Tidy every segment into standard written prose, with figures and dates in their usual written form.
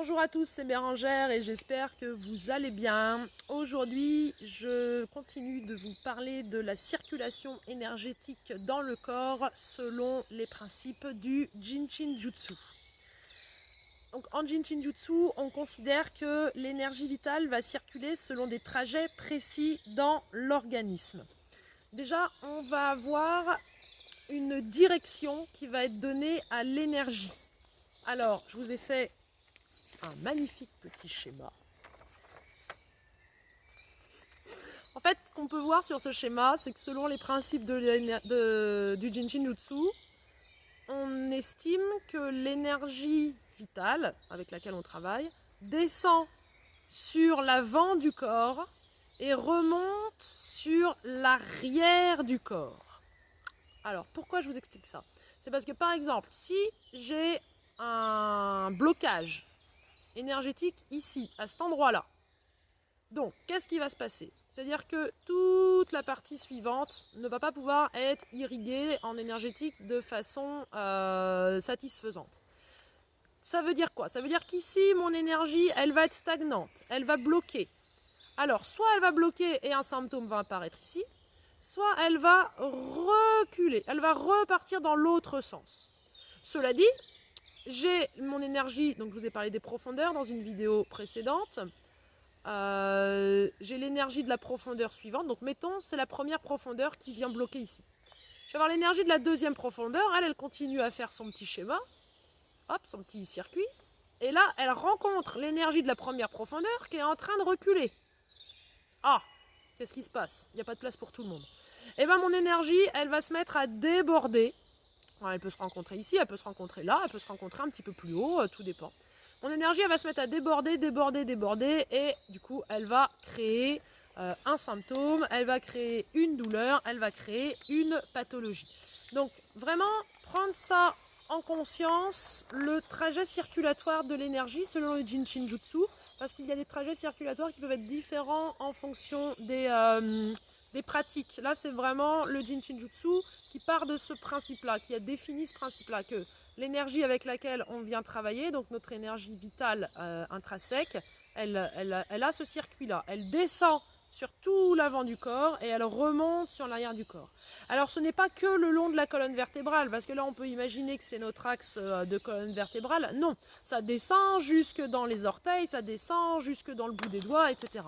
Bonjour à tous, c'est Bérangère et j'espère que vous allez bien. Aujourd'hui, je continue de vous parler de la circulation énergétique dans le corps selon les principes du Jinshin Jutsu. Donc, en Jinshin Jutsu, on considère que l'énergie vitale va circuler selon des trajets précis dans l'organisme. Déjà, on va avoir une direction qui va être donnée à l'énergie. Alors, je vous ai fait un magnifique petit schéma. En fait, ce qu'on peut voir sur ce schéma, c'est que selon les principes du Jinshin Jutsu, on estime que l'énergie vitale avec laquelle on travaille descend sur l'avant du corps et remonte sur l'arrière du corps. Alors, pourquoi je vous explique ça? C'est parce que, par exemple, si j'ai un blocage énergétique ici, à cet endroit-là, donc, qu'est-ce qui va se passer? C'est-à-dire que toute la partie suivante ne va pas pouvoir être irriguée en énergétique de façon satisfaisante. Ça veut dire quoi? Ça veut dire qu'ici, mon énergie, elle va être stagnante, elle va bloquer. Alors, soit elle va bloquer et un symptôme va apparaître ici, soit elle va reculer, elle va repartir dans l'autre sens. Cela dit, j'ai mon énergie, donc je vous ai parlé des profondeurs dans une vidéo précédente. J'ai l'énergie de la profondeur suivante. Donc mettons, c'est la première profondeur qui vient bloquer ici. Je vais avoir l'énergie de la deuxième profondeur. Elle continue à faire son petit schéma. Hop, son petit circuit. Et là, elle rencontre l'énergie de la première profondeur qui est en train de reculer. Ah, qu'est-ce qui se passe? Il n'y a pas de place pour tout le monde. Et bien mon énergie, elle va se mettre à déborder. Alors, elle peut se rencontrer ici, elle peut se rencontrer là, elle peut se rencontrer un petit peu plus haut, tout dépend. Mon énergie, elle va se mettre à déborder, et du coup, elle va créer un symptôme, elle va créer une douleur, elle va créer une pathologie. Donc, vraiment, prendre ça en conscience, le trajet circulatoire de l'énergie selon le Jinshin Jutsu, parce qu'il y a des trajets circulatoires qui peuvent être différents en fonction des pratiques. Là, c'est vraiment le Jinshin Jutsu qui part de ce principe-là, qui a défini ce principe-là, que l'énergie avec laquelle on vient travailler, donc notre énergie vitale intrinsèque, elle a ce circuit-là. Elle descend sur tout l'avant du corps et elle remonte sur l'arrière du corps. Alors ce n'est pas que le long de la colonne vertébrale, parce que là on peut imaginer que c'est notre axe de colonne vertébrale. Non, ça descend jusque dans les orteils, ça descend jusque dans le bout des doigts, etc.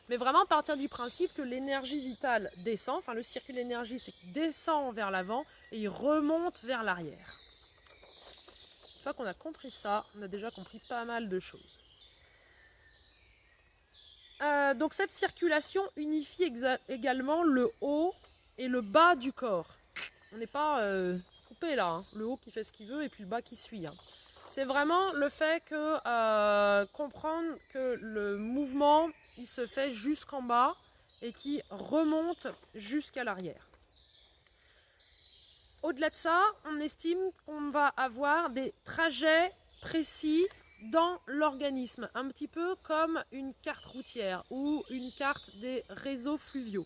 Mais vraiment partir du principe que l'énergie vitale descend, enfin le circuit d'énergie c'est qu'il descend vers l'avant et il remonte vers l'arrière. Une fois qu'on a compris ça, on a déjà compris pas mal de choses. Donc cette circulation unifie également le haut et le bas du corps. On n'est pas coupé là, hein. Le haut qui fait ce qu'il veut et puis le bas qui suit. Hein. C'est vraiment le fait que comprendre que le mouvement il se fait jusqu'en bas et qui remonte jusqu'à l'arrière. Au-delà de ça, on estime qu'on va avoir des trajets précis dans l'organisme, un petit peu comme une carte routière ou une carte des réseaux fluviaux.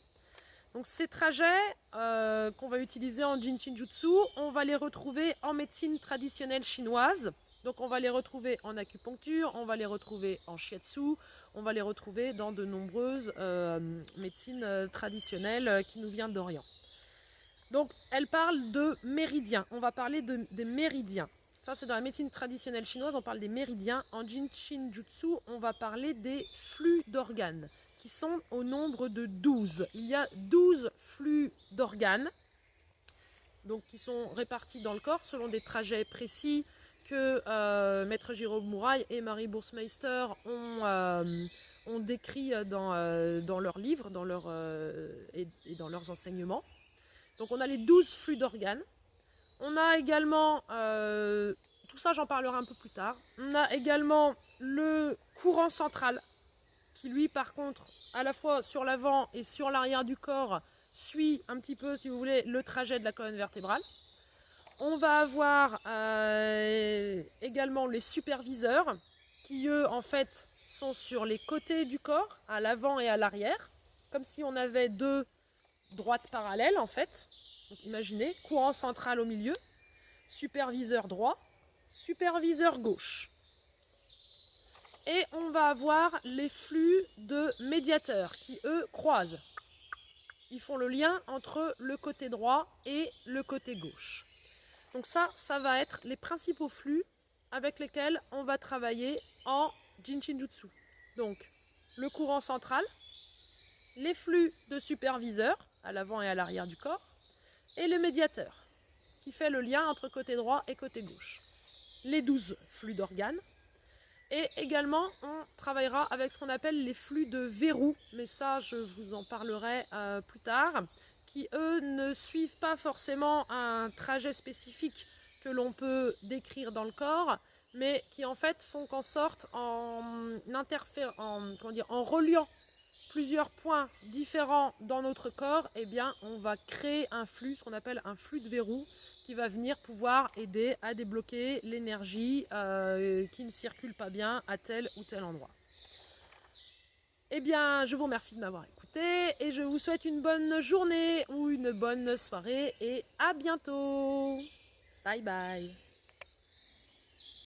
Donc ces trajets qu'on va utiliser en Jinshin Jutsu, on va les retrouver en médecine traditionnelle chinoise. Donc on va les retrouver en acupuncture, on va les retrouver en shiatsu, on va les retrouver dans de nombreuses médecines traditionnelles qui nous viennent d'Orient. Donc elle parle de méridiens, on va parler des méridiens. Ça c'est dans la médecine traditionnelle chinoise, on parle des méridiens. En Jinshin Jutsu, on va parler des flux d'organes qui sont au nombre de 12. Il y a 12 flux d'organes donc, qui sont répartis dans le corps selon des trajets précis que Maître Jérôme Mouraille et Marie Boursmeister ont décrit dans leurs livres et dans leurs enseignements. Donc on a les 12 flux d'organes. On a également, tout ça j'en parlerai un peu plus tard, on a également le courant central qui lui par contre à la fois sur l'avant et sur l'arrière du corps suit un petit peu si vous voulez le trajet de la colonne vertébrale. On va avoir également les superviseurs qui eux en fait sont sur les côtés du corps, à l'avant et à l'arrière, comme si on avait deux droites parallèles en fait. Donc imaginez, courant central au milieu, superviseur droit, superviseur gauche. Et on va avoir les flux de médiateurs qui, eux, croisent. Ils font le lien entre le côté droit et le côté gauche. Donc ça va être les principaux flux avec lesquels on va travailler en Jinshinjutsu. Donc, le courant central, les flux de superviseur à l'avant et à l'arrière du corps, et le médiateur, qui fait le lien entre côté droit et côté gauche. Les 12 flux d'organes. Et également, on travaillera avec ce qu'on appelle les flux de verrou, mais ça, je vous en parlerai plus tard, qui, eux, ne suivent pas forcément un trajet spécifique que l'on peut décrire dans le corps, mais qui, en fait, font qu'en sorte, en reliant plusieurs points différents dans notre corps, eh bien, on va créer un flux, ce qu'on appelle un flux de verrou, qui va venir pouvoir aider à débloquer l'énergie qui ne circule pas bien à tel ou tel endroit. Eh bien, je vous remercie de m'avoir écouté et je vous souhaite une bonne journée ou une bonne soirée et à bientôt. Bye bye.